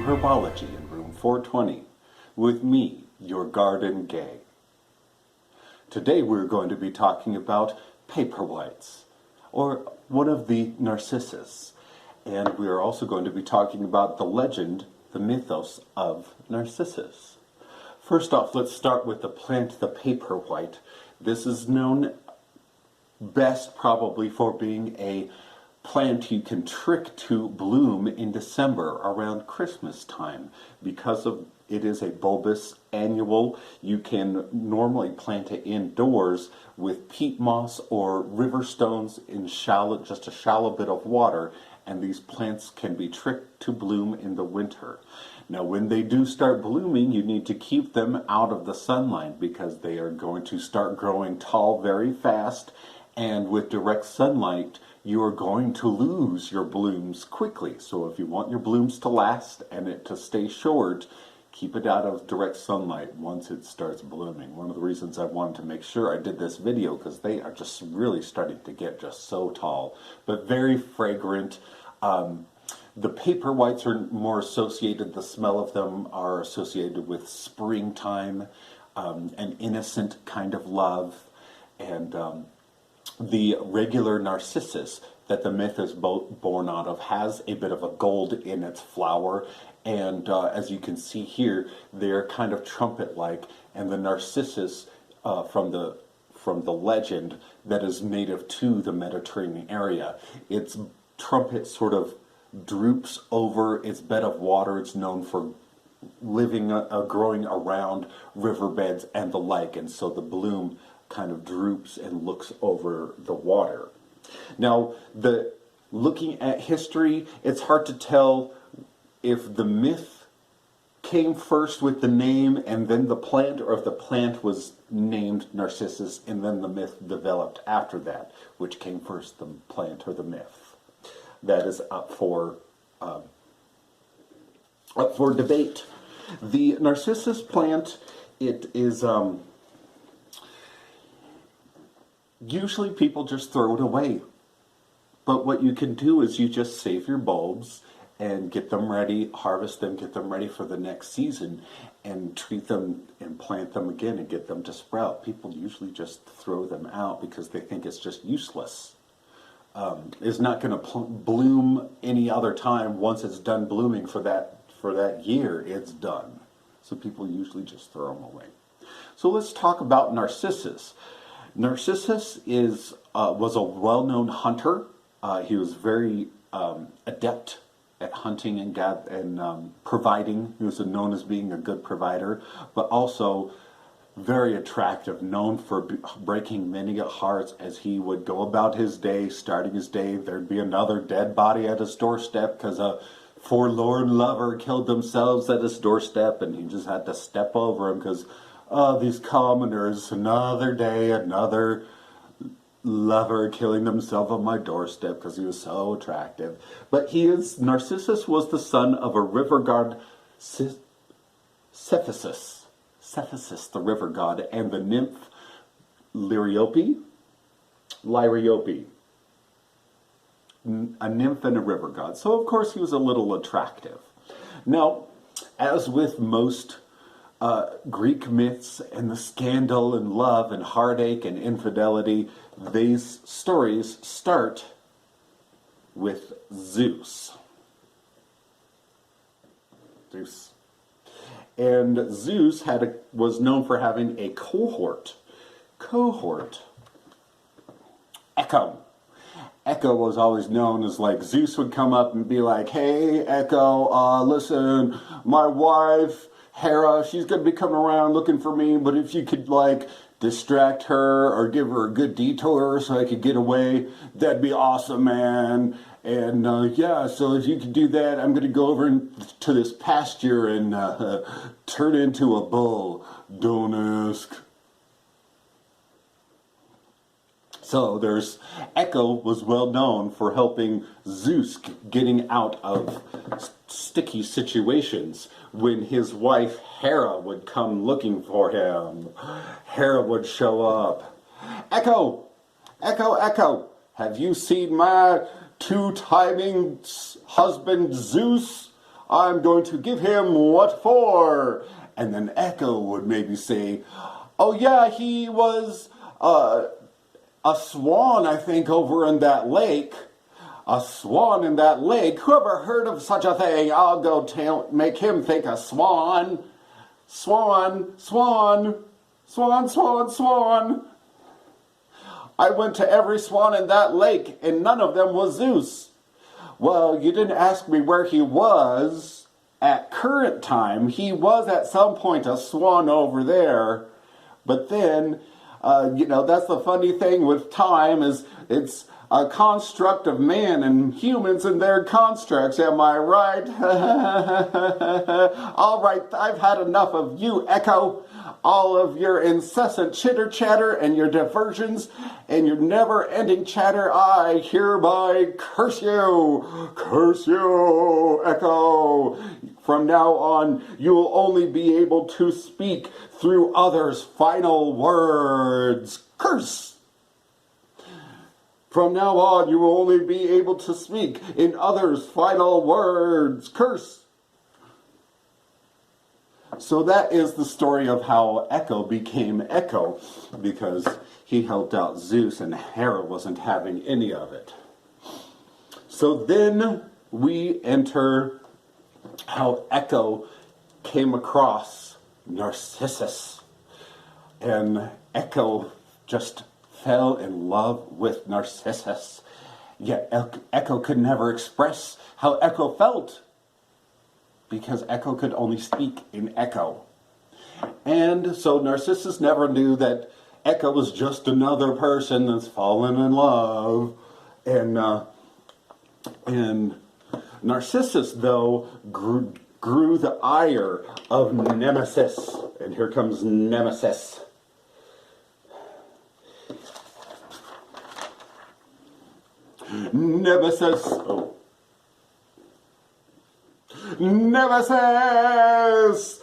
Herbology in room 420 with me, your garden gay. Today we're going to be talking about paper whites, or one of the Narcissus, and we are also going to be talking about the legend, the mythos of Narcissus. First off, let's start with the plant, the paper white. This is known best probably for being a plant you can trick to bloom in December around Christmas time. Because of it is a bulbous annual, you can normally plant it indoors with peat moss or river stones in just a shallow bit of water, and these plants can be tricked to bloom in the winter. Now when they do start blooming, you need to keep them out of the sunlight because they are going to start growing tall very fast, and with direct sunlight you are going to lose your blooms quickly. So if you want your blooms to last and it to stay short, keep it out of direct sunlight once it starts blooming. One of the reasons I wanted to make sure I did this video, because they are just really starting to get just so tall, but very fragrant. The paper whites are more associated, the smell of them are associated with springtime, an innocent kind of love, and the regular Narcissus that the myth is born out of has a bit of a gold in its flower, and as you can see here, they're kind of trumpet-like, and the Narcissus from the legend that is native to the Mediterranean area, its trumpet sort of droops over its bed of water. It's known for living, growing around riverbeds and the like, and so the bloom kind of droops and looks over the water. Now, looking at history, it's hard to tell if the myth came first with the name and then the plant, or if the plant was named Narcissus and then the myth developed after that. Which came first, the plant or the myth? That is up for debate. The Narcissus plant, it is usually people just throw it away. But what you can do is you just save your bulbs and get them ready, harvest them, get them ready for the next season, and treat them and plant them again and get them to sprout. People usually just throw them out because they think it's just useless. It's not going to bloom any other time. Once it's done blooming for that year, it's done. So people usually just throw them away. So let's talk about Narcissus. Narcissus was a well-known hunter. He was very adept at hunting and providing. He was known as being a good provider, but also very attractive, known for breaking many hearts as he would go about his day, starting his day. There'd be another dead body at his doorstep because a forlorn lover killed themselves at his doorstep, and he just had to step over him because these commoners, another day, another lover killing themselves on my doorstep because he was so attractive. But Narcissus was the son of a river god, Cephissus, the river god, and the nymph Liriope, a nymph and a river god. So of course he was a little attractive. Now, as with most Greek myths and the scandal and love and heartache and infidelity, these stories start with Zeus. And Zeus was known for having a cohort. Echo. Echo was always known as, like, Zeus would come up and be like, "Hey, Echo, listen, my wife, Hera, she's going to be coming around looking for me, but if you could, like, distract her or give her a good detour so I could get away, that'd be awesome, man. And yeah, so if you could do that, I'm going to go over to this pasture and turn into a bull. Don't ask." So Echo was well known for helping Zeus getting out of sticky situations. When his wife Hera would come looking for him, Hera would show up. "Echo, Echo, Echo, have you seen my two-timing husband Zeus? I'm going to give him what for? And then Echo would maybe say, oh yeah, he was a swan, I think, over in that lake. A swan in that lake. Whoever heard of such a thing? I'll go make him think a swan. Swan, swan, swan, swan, swan. I went to every swan in that lake, and none of them was Zeus. Well, you didn't ask me where he was at current time. He was at some point a swan over there, but then, that's the funny thing with time is it's a construct of man and humans and their constructs, am I right? All right, I've had enough of you, Echo. All of your incessant chitter-chatter and your diversions and your never-ending chatter, I hereby curse you. Curse you, Echo. From now on, you will only be able to speak through others' final words. Curse! From now on, you will only be able to speak in others' final words. Curse! So that is the story of how Echo became Echo, because he helped out Zeus and Hera wasn't having any of it. So then we enter how Echo came across Narcissus. And Echo just fell in love with Narcissus. Yet Echo could never express how Echo felt, because Echo could only speak in Echo. And so Narcissus never knew that Echo was just another person that's fallen in love. And Narcissus, though, grew the ire of Nemesis. And here comes Nemesis. Nemesis. Oh. Nemesis!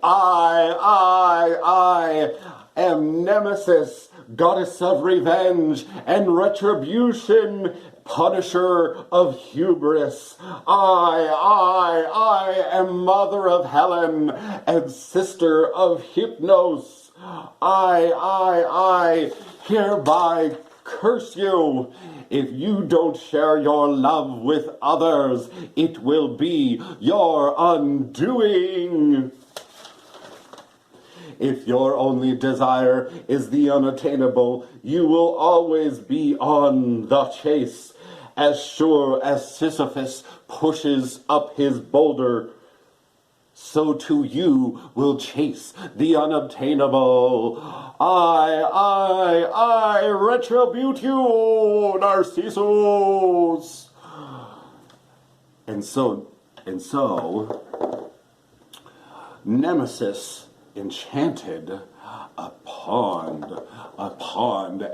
I am Nemesis, goddess of revenge and retribution, punisher of hubris. I am mother of Helen and sister of Hypnos. I hereby curse you. If you don't share your love with others, it will be your undoing. If your only desire is the unattainable, you will always be on the chase. As sure as Sisyphus pushes up his boulder, so too you will chase the unobtainable. I retribute you, Narcissus. And so, Nemesis enchanted a pond,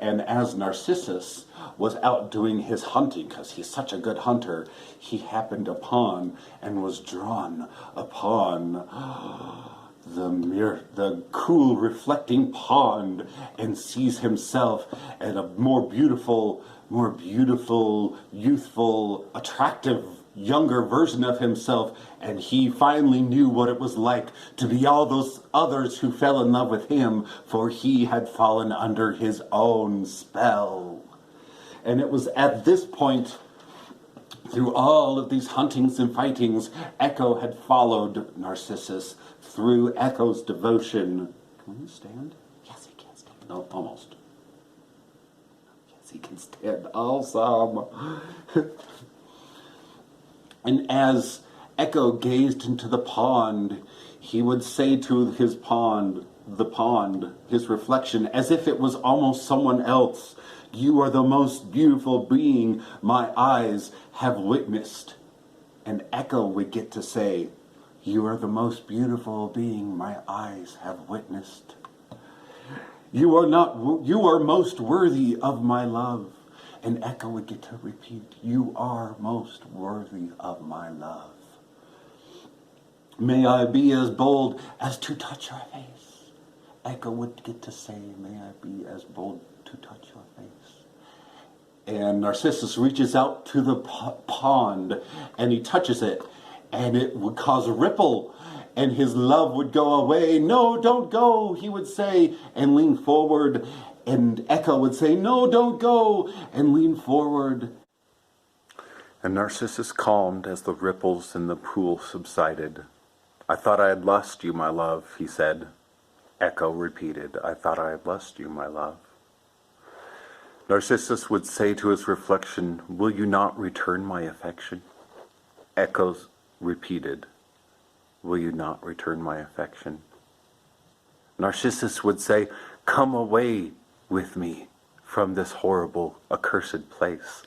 and as Narcissus was out doing his hunting, because he's such a good hunter, he happened upon and was drawn upon the cool reflecting pond, and sees himself at a more beautiful, youthful, attractive, younger version of himself, and he finally knew what it was like to be all those others who fell in love with him, for he had fallen under his own spell. And it was at this point, through all of these huntings and fightings, Echo had followed Narcissus through Echo's devotion. Can you stand? Yes, he can stand. No, almost. Yes, he can stand. Awesome. And as Echo gazed into the pond, he would say to his his reflection, as if it was almost someone else, "You are the most beautiful being my eyes have witnessed." And Echo would get to say, "You are the most beautiful being my eyes have witnessed. You are most worthy of my love." And Echo would get to repeat, "You are most worthy of my love. May I be as bold as to touch your face." Echo would get to say, "May I be as bold to touch your face." And Narcissus reaches out to the pond and he touches it. and it would cause a ripple, and his love would go away. No, don't go, he would say, and lean forward, and Echo would say, no, don't go, and lean forward. And Narcissus calmed as the ripples in the pool subsided. I thought I had lost you, my love, he said. Echo repeated, I thought I had lost you, my love. Narcissus would say to his reflection, will you not return my affection? Echo repeated, will you not return my affection? Narcissus would say, come away with me from this horrible, accursed place.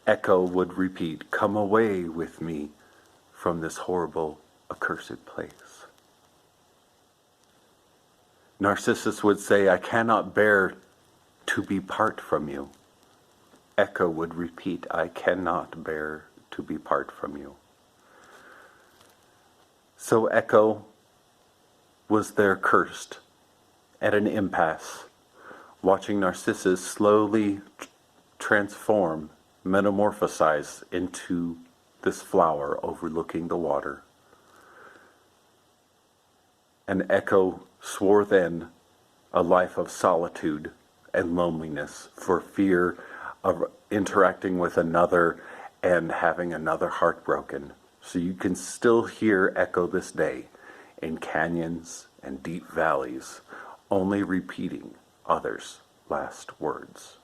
Echo would repeat, come away with me from this horrible, accursed place. Narcissus would say, I cannot bear to be part from you. Echo would repeat, I cannot bear to be part from you. So Echo was there cursed at an impasse, watching Narcissus slowly transform, metamorphosize into this flower overlooking the water. And Echo swore then a life of solitude and loneliness for fear of interacting with another and having another heart broken. So you can still hear Echo this day in canyons and deep valleys, only repeating others' last words.